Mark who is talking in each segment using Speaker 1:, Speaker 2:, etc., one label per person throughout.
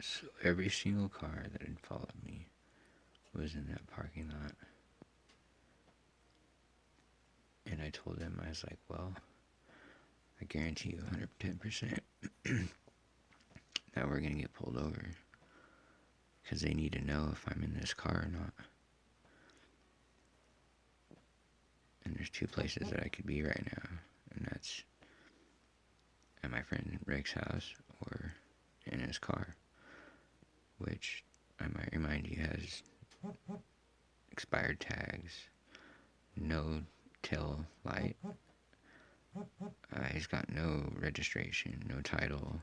Speaker 1: So every single car that had followed me was in that parking lot. And I told them, I was like, well, I guarantee you 110% that we're going to get pulled over. Because they need to know if I'm in this car or not. And there's two places that I could be right now. And that's at my friend Rick's house or in his car. Which, I might remind you, has expired tags, no tail light. He's got no registration, no title.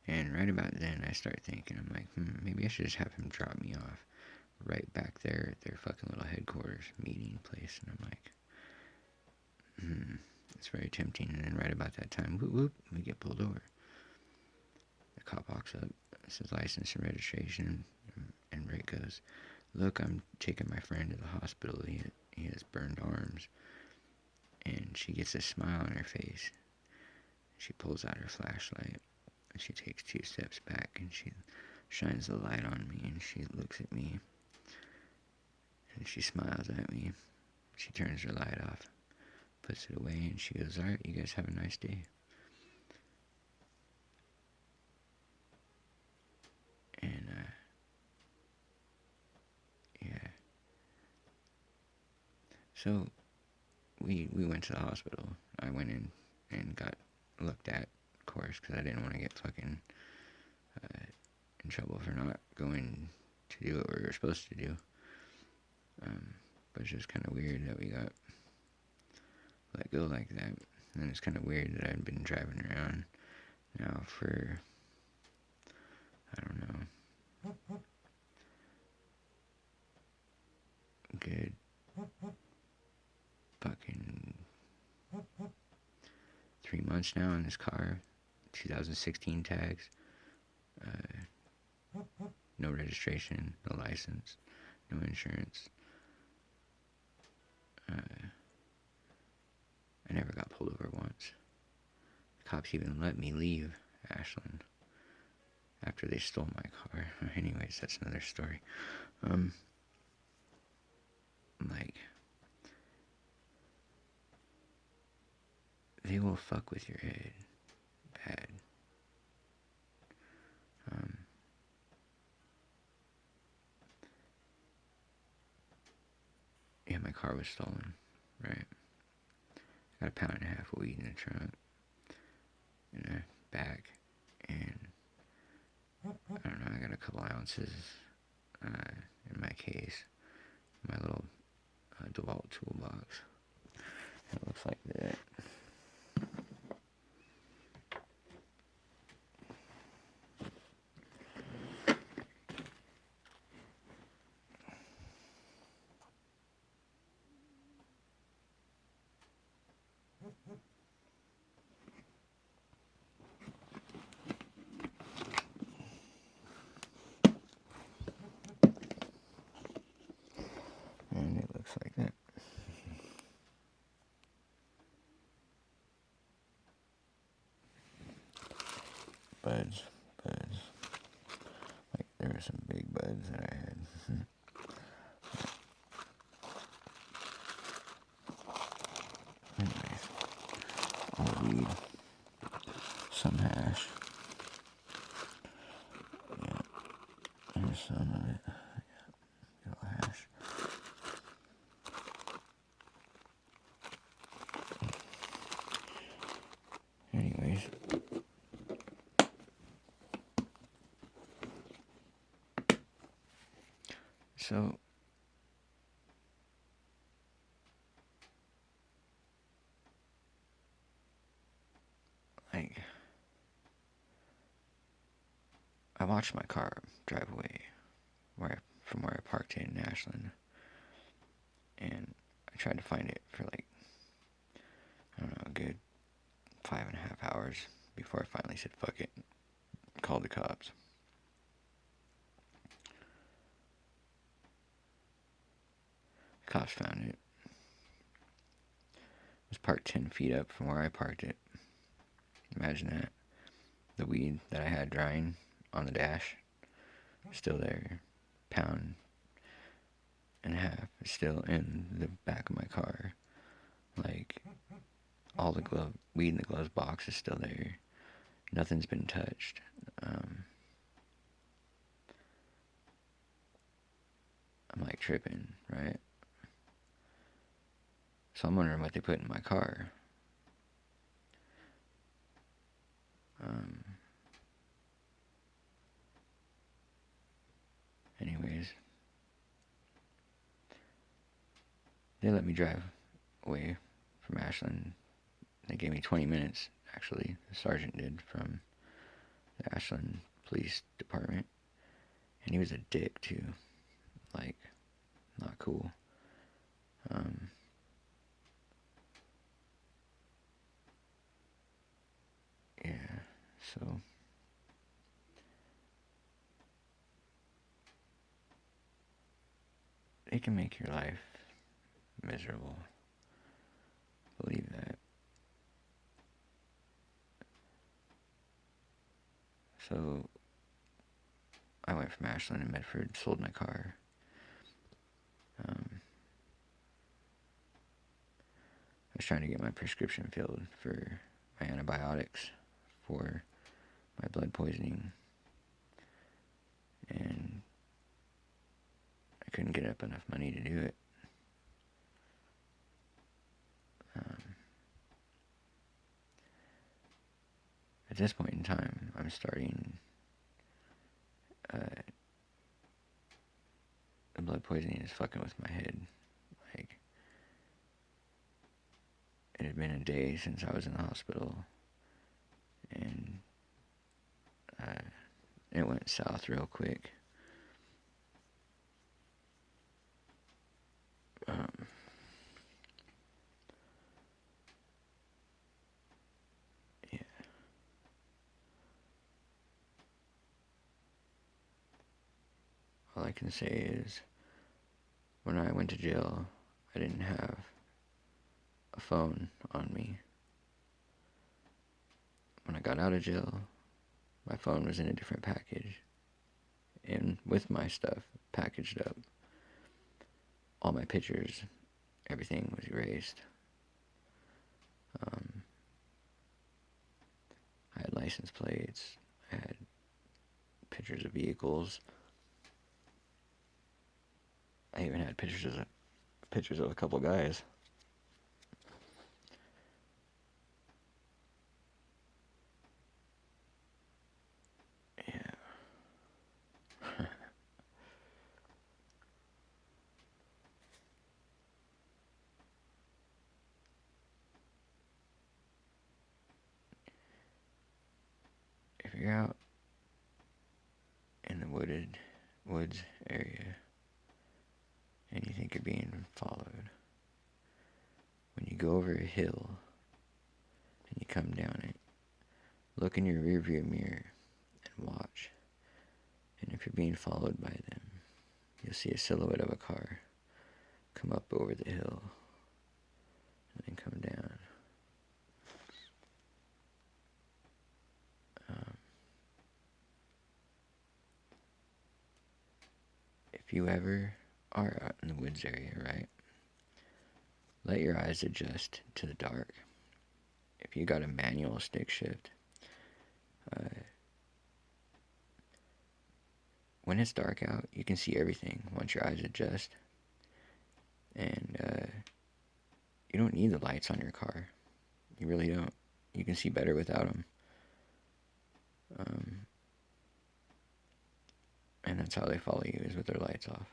Speaker 1: And right about then, I start thinking, I'm like, maybe I should just have him drop me off right back there at their fucking little headquarters meeting place. And I'm like, it's very tempting. And then right about that time, whoop, whoop, we get pulled over. The cop walks up, says license and registration, and Rick goes, look, I'm taking my friend to the hospital. He has burned arms. And she gets a smile on her face. She pulls out her flashlight. And she takes 2 steps back. And she shines the light on me. And she looks at me. And she smiles at me. She turns her light off. Puts it away. And she goes, alright, you guys have a nice day. And, yeah. So, we went to the hospital. I went in and got looked at, of course, because I didn't want to get fucking in trouble for not going to do what we were supposed to do. But it's just kind of weird that we got let go like that. And it's kind of weird that I've been driving around now for, I don't know, good fucking 3 months now in this car. 2016 tags. No registration, no license, no insurance. I never got pulled over once. The cops even let me leave Ashland after they stole my car. Anyways, that's another story. Like, they will fuck with your head bad. Yeah, my car was stolen, right? Got 1.5 pounds of weed in the trunk, in the back, and I don't know, I got a couple ounces in my case, my little DeWalt toolbox. It looks like that. And it looks like that. Buds. Like, there were some big buds that I had. Anyways, all weed, some hash. Yeah, there's some of it. Yeah, little hash. Anyways, so like, I watched my car drive away from where I parked it in Ashland, and I tried to find it for like, I don't know, a good 5.5 hours before I finally said fuck it, called the cops. The cops found it. It was parked 10 feet up from where I parked it. Imagine that. The weed that I had drying on the dash, still there. Pound and a half is still in the back of my car. Like, all the weed in the glove box is still there. Nothing's been touched. I'm like tripping, right? So I'm wondering what they put in my car. Anyways, they let me drive away from Ashland. They gave me 20 minutes, actually. The sergeant did, from the Ashland Police Department. And he was a dick, too. Like, not cool. Yeah, so it can make your life miserable. Believe that. So I went from Ashland to Medford, sold my car. I was trying to get my prescription filled for my antibiotics for my blood poisoning, and I couldn't get up enough money to do it. At this point in time, I'm starting the blood poisoning is fucking with my head. Like, it had been a day since I was in the hospital, and it went south real quick. Yeah. All I can say is, when I went to jail, I didn't have a phone on me. When I got out of jail, my phone was in a different package, and with my stuff packaged up. All my pictures, everything was erased. I had license plates, I had pictures of vehicles. I even had pictures of a couple guys. Yeah. If you're out in the woods area and you think you're being followed, when you go over a hill and you come down it, look in your rearview mirror and watch. And if you're being followed by them, you'll see a silhouette of a car come up over the hill and then come down. If you ever are out in the woods area, right, let your eyes adjust to the dark. If you got a manual stick shift, when it's dark out, you can see everything once your eyes adjust. And you don't need the lights on your car. You really don't. You can see better without them. And that's how they follow you, is with their lights off.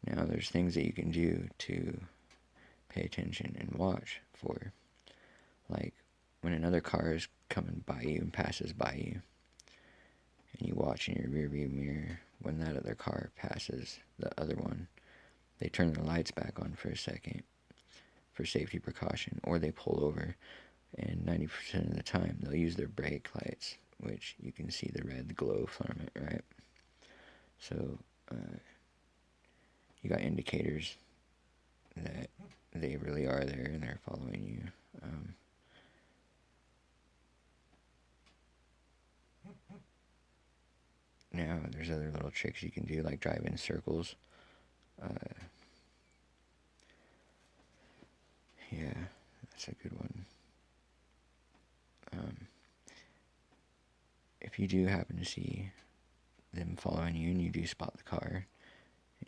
Speaker 1: Now, there's things that you can do to pay attention and watch for. Like, when another car is coming by you and passes by you, and you watch in your rearview mirror, when that other car passes the other one, they turn their lights back on for a second for safety precaution, or they pull over, and 90% of the time they'll use their brake lights, which you can see the red glow from it, right? So you got indicators that they really are there and they're following you. there's other little tricks you can do, like drive in circles. Yeah, that's a good one. If you do happen to see them following you and you do spot the car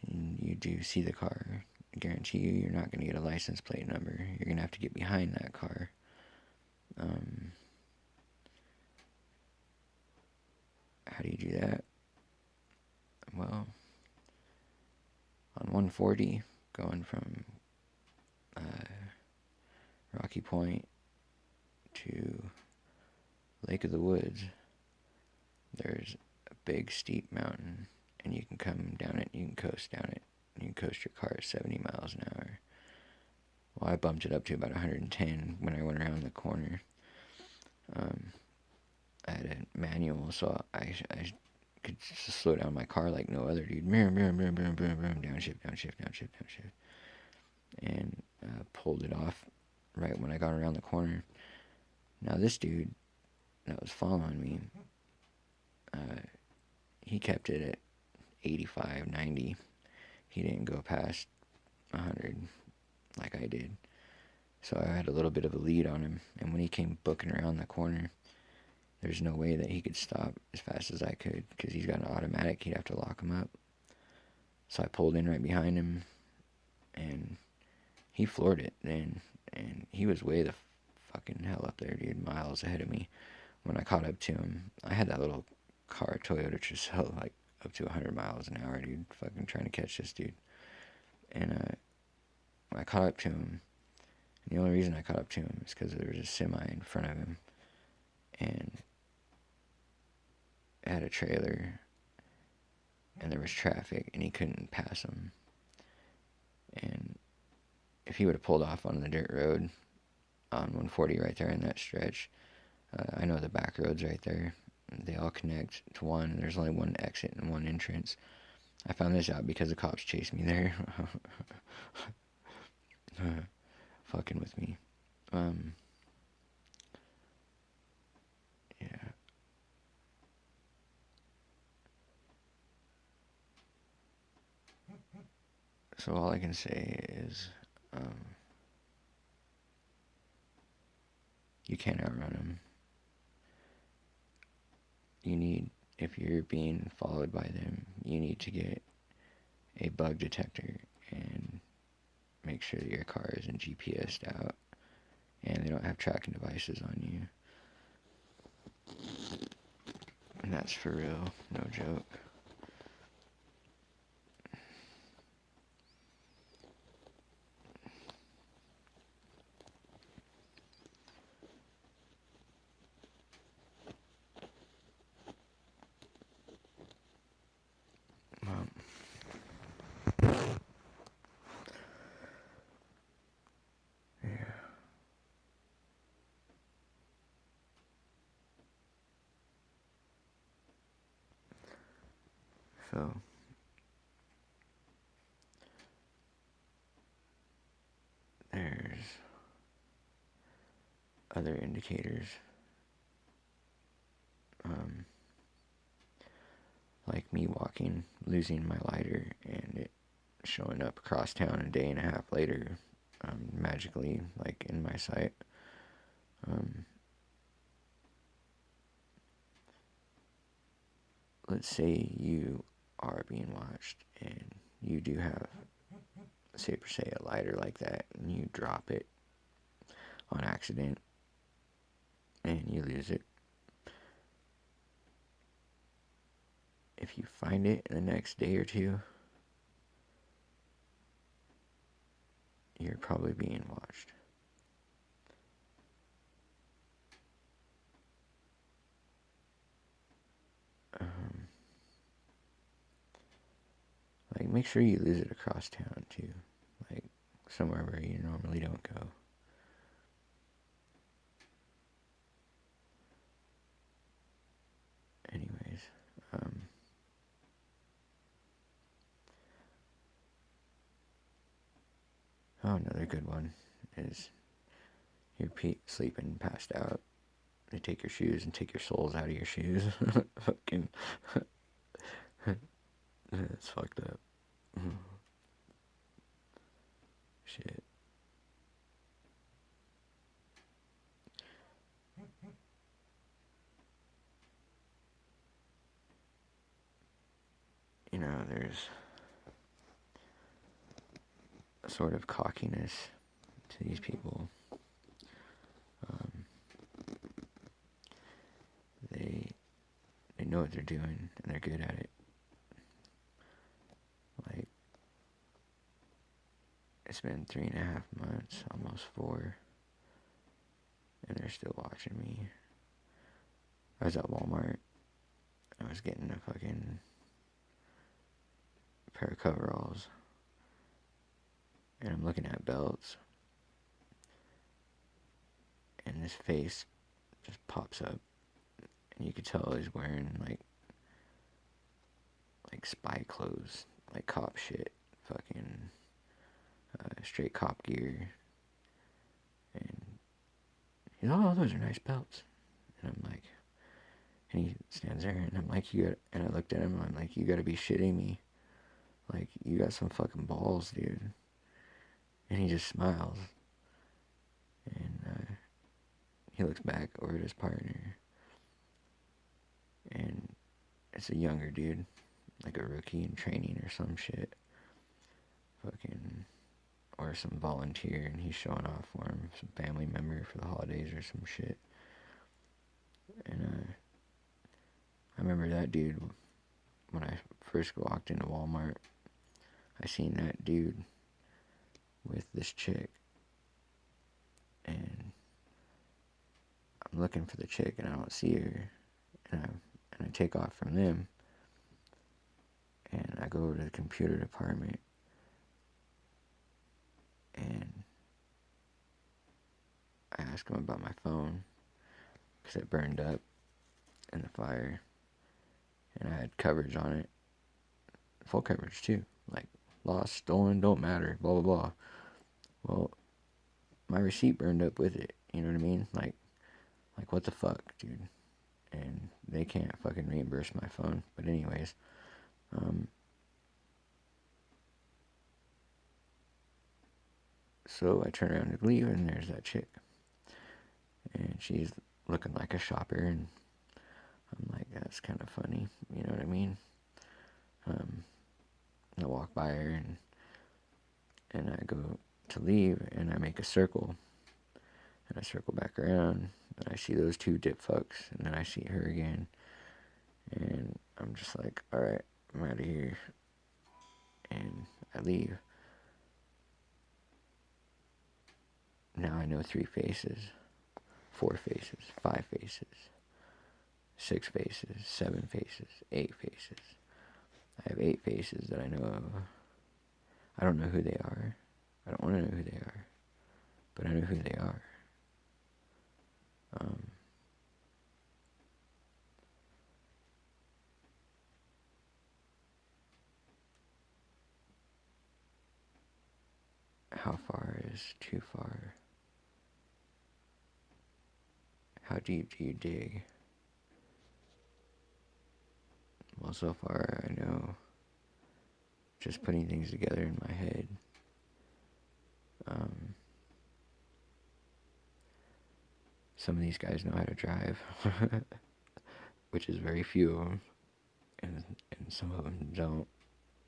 Speaker 1: and you do see the car, I guarantee you're not going to get a license plate number. You're going to have to get behind that car. How do you do that? Well, on 140, going from Rocky Point to Lake of the Woods, there's a big steep mountain, and you can come down it, you can coast down it, and you can coast your car at 70 miles an hour. Well, I bumped it up to about 110 when I went around the corner. I had a manual, so I could just slow down my car like no other, dude. Downshift, downshift, downshift, downshift. And pulled it off right when I got around the corner. Now this dude that was following me, he kept it at 85, 90. He didn't go past 100 like I did. So I had a little bit of a lead on him. And when he came booking around the corner, there's no way that he could stop as fast as I could, because he's got an automatic. He'd have to lock him up. So I pulled in right behind him, and he floored it then. And he was way the fucking hell up there, dude, miles ahead of me. When I caught up to him, I had that little car, Toyota Tercel, like up to 100 miles an hour, dude, fucking trying to catch this dude. And when I caught up to him, and the only reason I caught up to him is because there was a semi in front of him, and it had a trailer, and there was traffic, and he couldn't pass him. And if he would have pulled off on the dirt road on 140 right there in that stretch, I know the back roads right there, they all connect to one. There's only one exit and one entrance. I found this out because the cops chased me there. Fucking with me. Yeah. So all I can say is, you can't outrun them. You need, if you're being followed by them, you need to get a bug detector and make sure that your car isn't GPS'd out and they don't have tracking devices on you. And that's for real, no joke. Yeah. So, there's other indicators, like me walking, losing my lighter, and it showing up across town a day and a half later, magically, like in my sight. Let's say you are being watched and you do have, say per se, a lighter like that, and you drop it on accident and you lose it. If you find it in the next day or two, you're probably being watched. Like, make sure you lose it across town too, like somewhere where you normally don't go. Anyways, another good one is you're sleeping, passed out. They take your shoes and take your soles out of your shoes. Fucking It's fucked up. Shit. You know, there's a sort of cockiness to these people. They know what they're doing and they're good at it. Like, it's been 3.5 months, almost 4, and they're still watching me. I was at Walmart. I was getting a fucking pair of coveralls, and I'm looking at belts, and this face just pops up, and you could tell he's wearing like spy clothes, like cop shit, fucking straight cop gear, and he's like, oh, those are nice belts, and I'm like, and he stands there, and I'm like, and I looked at him, and I'm like, you gotta be shitting me, like, you got some fucking balls, dude, and he just smiles, and he looks back over at his partner, and it's a younger dude, like a rookie in training or some shit, fucking, or some volunteer, and he's showing off for him, some family member for the holidays or some shit. And I remember that dude, when I first walked into Walmart, I seen that dude with this chick, and I'm looking for the chick, and I don't see her, and I take off from them, and I go over to the computer department, and I ask him about my phone, because it burned up in the fire, and I had coverage on it, full coverage too, like, lost, stolen, don't matter, blah blah blah. Well, my receipt burned up with it, you know what I mean? Like what the fuck, dude? And they can't fucking reimburse my phone. But anyways, so I turn around to leave, and there's that chick, and she's looking like a shopper, and I'm like, that's kind of funny, you know what I mean? I walk by her, and I go to leave, and I make a circle, and I circle back around, and I see those two dip fucks, and then I see her again, and I'm just like, alright, I'm out of here, and I leave. Now I know 3 faces, 4 faces, 5 faces, 6 faces, 7 faces, 8 faces. I have 8 faces that I know of. I don't know who they are. I don't want to know who they are, but I know who they are. How far is too far? How deep do you dig? Well, so far I know, just putting things together in my head, some of these guys know how to drive, which is very few of them, and some of them don't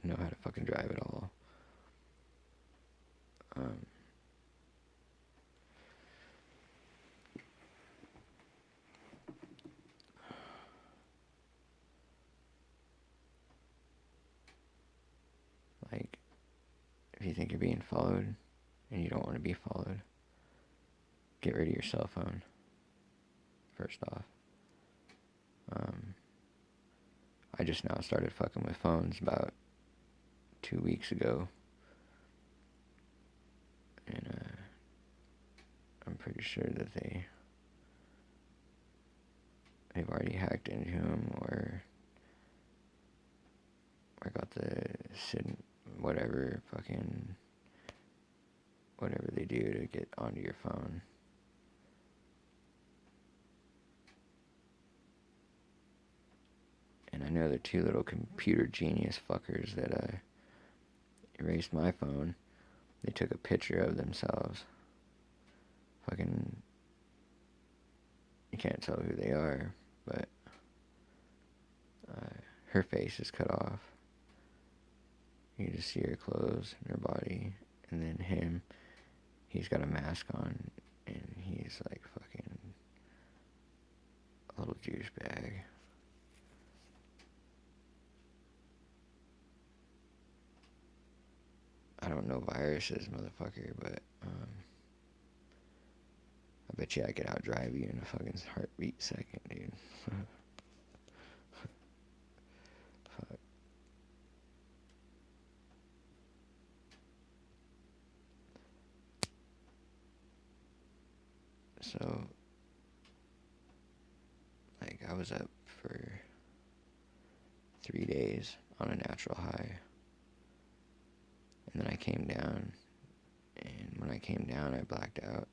Speaker 1: know how to fucking drive at all. Like, if you think you're being followed and you don't want to be followed, get rid of your cell phone, first off. I just now started fucking with phones about 2 weeks ago, and I'm pretty sure that they've already hacked into them, or got the whatever they do to get onto your phone. And I know the two little computer genius fuckers that erased my phone. They took a picture of themselves. Fucking, you can't tell who they are, but her face is cut off. You just see her clothes and her body, and then him, he's got a mask on, and he's like fucking a little douchebag. I don't know viruses, motherfucker, but I bet you I could outdrive you in a fucking heartbeat second, dude. Fuck. So, like, I was up for 3 days on a natural high. And then I came down, and when I came down, I blacked out,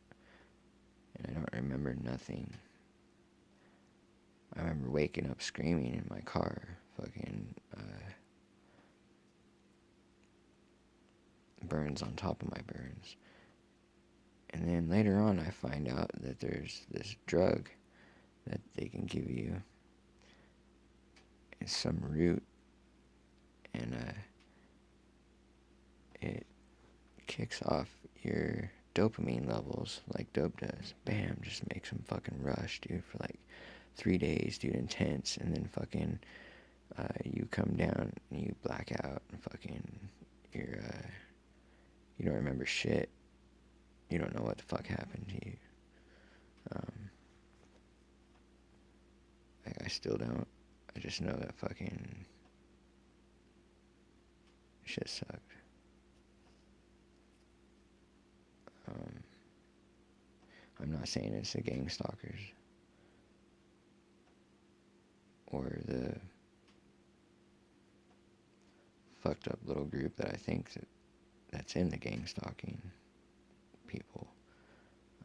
Speaker 1: and I don't remember nothing. I remember waking up screaming in my car, fucking burns on top of my burns. And then later on, I find out that there's this drug that they can give you. It's some root, and it kicks off your dopamine levels like dope does. Bam, just makes them fucking rush, dude, for like 3 days, dude, intense. And then fucking you come down and you black out and fucking you don't remember shit. You don't know what the fuck happened to you. I still don't. I just know that fucking shit sucked. I'm not saying it's the gang stalkers or the fucked up little group that I think that's in the gang stalking people.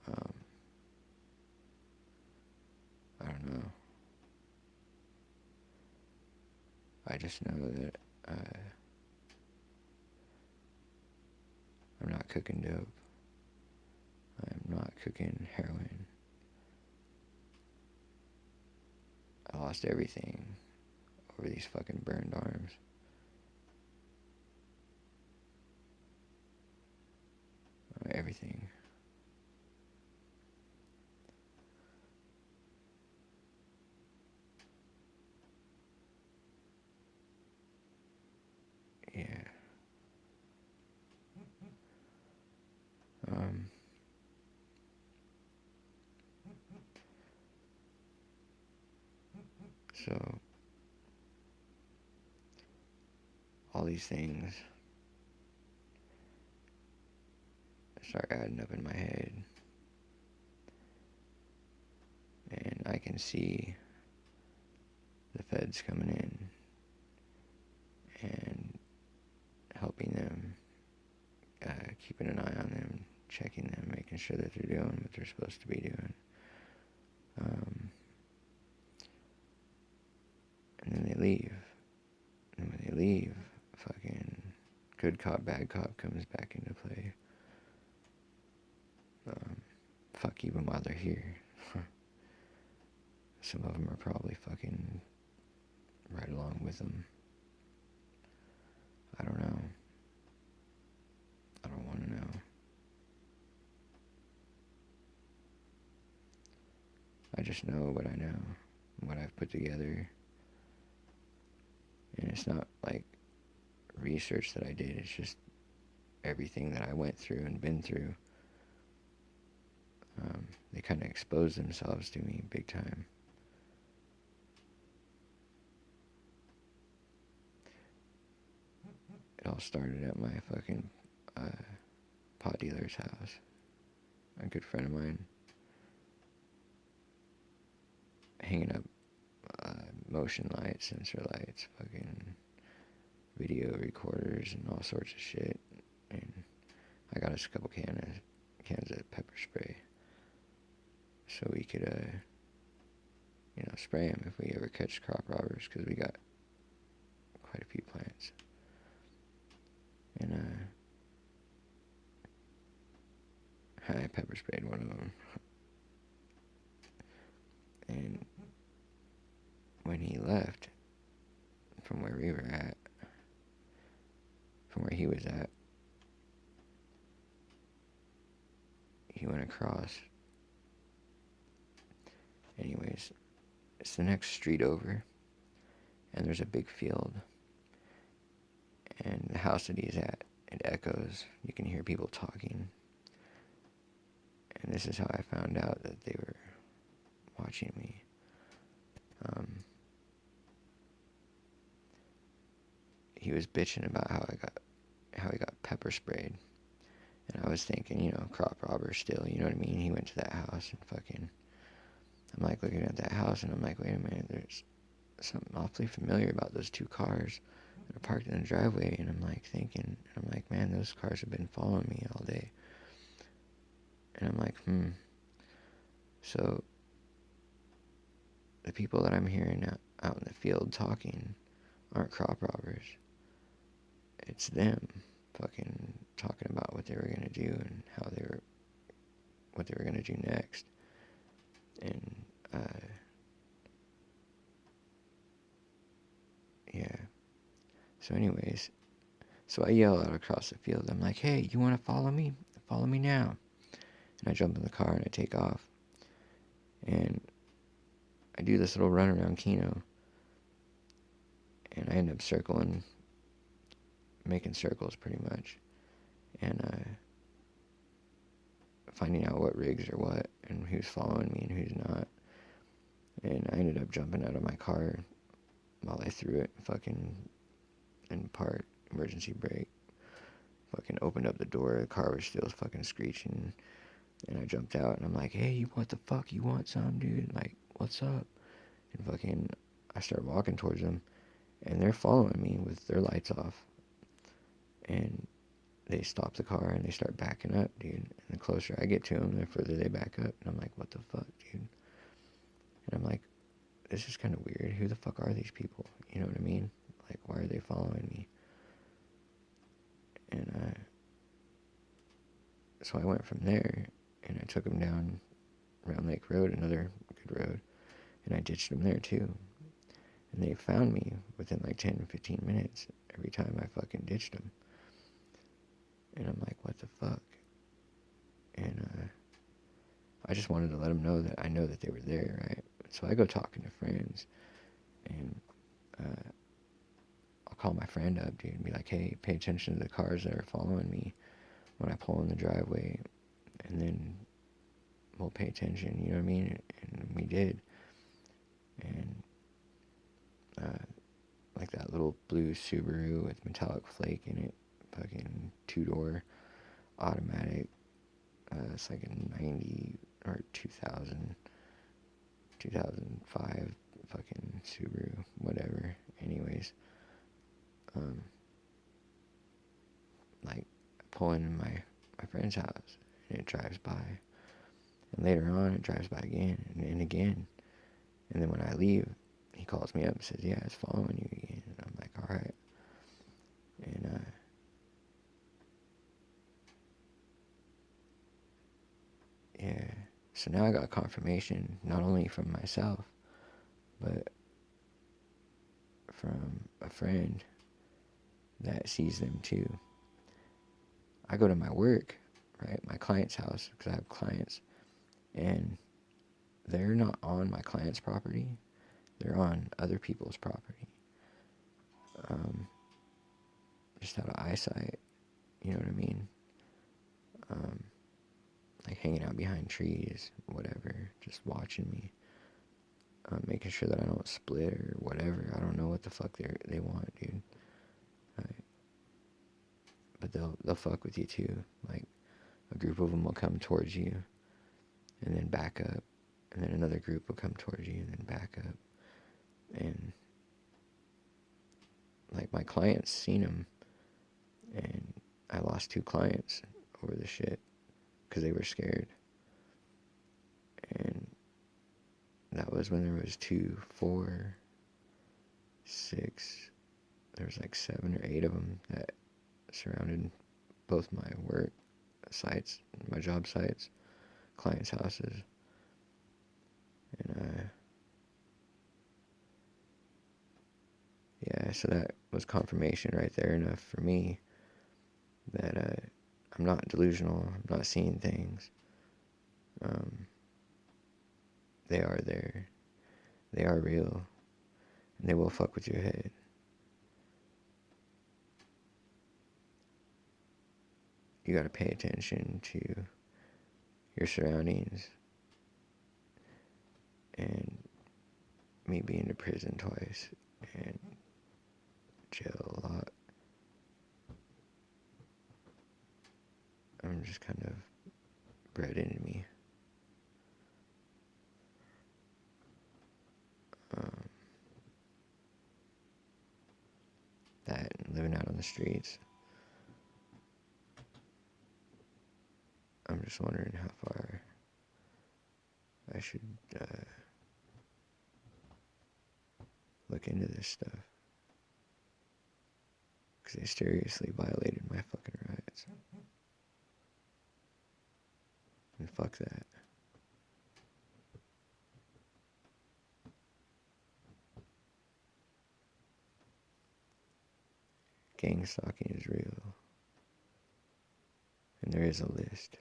Speaker 1: I don't know. I just know that I'm not cooking dope. I'm not cooking heroin. I lost everything over these fucking burned arms. Everything. Yeah. So, all these things start adding up in my head. And I can see the feds coming in and helping them, keeping an eye on them, checking them, making sure that they're doing what they're supposed to be doing. And then they leave. And when they leave, fucking good cop, bad cop comes back into play. Fuck, keep them while they're here. Some of them are probably fucking right along with them. I don't know. I don't want to know. I just know what I know, what I've put together. And it's not like research that I did, it's just everything that I went through and been through. They kind of exposed themselves to me big time. It all started at my fucking pot dealer's house. A good friend of mine hanging up motion lights, sensor lights, fucking video recorders and all sorts of shit. And I got us a couple cans of pepper spray so we could spray them if we ever catch crop robbers, because we got And I pepper sprayed one of them. And when he left from where we were at, from where he was at, he went across. Anyways, it's the next street over, and there's a big field. And the house that he's at, it echoes. You can hear people talking. And this is how I found out that they were watching me. He was bitching about how he got pepper sprayed. And I was thinking, you know, crop robber still, you know what I mean? He went to that house and fucking, I'm like looking at that house and I'm like, wait a minute, there's something awfully familiar about those two cars that are parked in the driveway. And I'm like thinking, I'm like, man, those cars have been following me all day. And I'm like, so the people that I'm hearing out in the field talking aren't crop robbers. It's them fucking talking about what they were gonna do and what they were gonna do next. And yeah. So anyways, so I yell out across the field. I'm like, hey, you wanna follow me? Follow me now. And I jump in the car and I take off. And I do this little run around Keno. And I end up making circles pretty much. And finding out what rigs are what and who's following me and who's not. And I ended up jumping out of my car while I threw it fucking in park, emergency brake. Fucking opened up the door, the car was still fucking screeching. And I jumped out and I'm like, hey, what the fuck, you want some, dude? Like, what's up? And fucking, I start walking towards them and they're following me with their lights off. And they stop the car and they start backing up, dude. And the closer I get to them, the further they back up. And I'm like, what the fuck, dude? And I'm like, this is kind of weird. Who the fuck are these people? You know what I mean? Like, why are they following me? And so I went from there and I took them down Round Lake Road, another good road, and I ditched them there too. And they found me within like 10, 15 minutes every time I fucking ditched them. And I'm like, what the fuck? And I just wanted to let them know that I know that they were there, right? So I go talking to friends, and I'll call my friend up, dude, and be like, hey, pay attention to the cars that are following me when I pull in the driveway, and then we'll pay attention, you know what I mean? And we did. And like that little blue Subaru with metallic flake in it, fucking two-door automatic. It's like a 90 or 2005 fucking Subaru, whatever. Anyways, like pulling in my friend's house and it drives by, and later on it drives by again and again, and then when I leave, he calls me up and says, yeah, it's following you again. And I'm like, all right. And yeah, so now I got confirmation not only from myself but from a friend that sees them too. I go to my work, right, my client's house, because I have clients, and they're not on my client's property, they're on other people's property. Just out of eyesight, you know what I mean? Like hanging out behind trees, whatever, just watching me, making sure that I don't split or whatever. I don't know what the fuck they want, dude. Right? But they'll fuck with you too. Like a group of them will come towards you, and then back up, and then another group will come towards you and then back up. And like my clients seen them, and I lost 2 clients over the shit because they were scared. And that was when there was 2, 4, 6, there was like 7 or 8 of them that surrounded both my work sites, my job sites, clients' houses, and yeah, so that was confirmation right there enough for me that I'm not delusional. I'm not seeing things. They are there. They are real, and they will fuck with your head. You gotta pay attention to your surroundings. And me being to prison twice and jail a lot, I'm just kind of bred into me. Um, that and living out on the streets. I'm just wondering how far I should look into this stuff. Because they seriously violated my fucking rights. And fuck that. Gang stalking is real. And there is a list.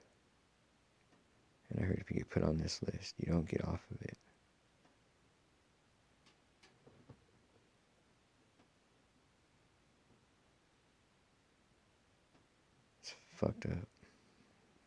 Speaker 1: And I heard if you get put on this list, you don't get off of it. It's fucked up.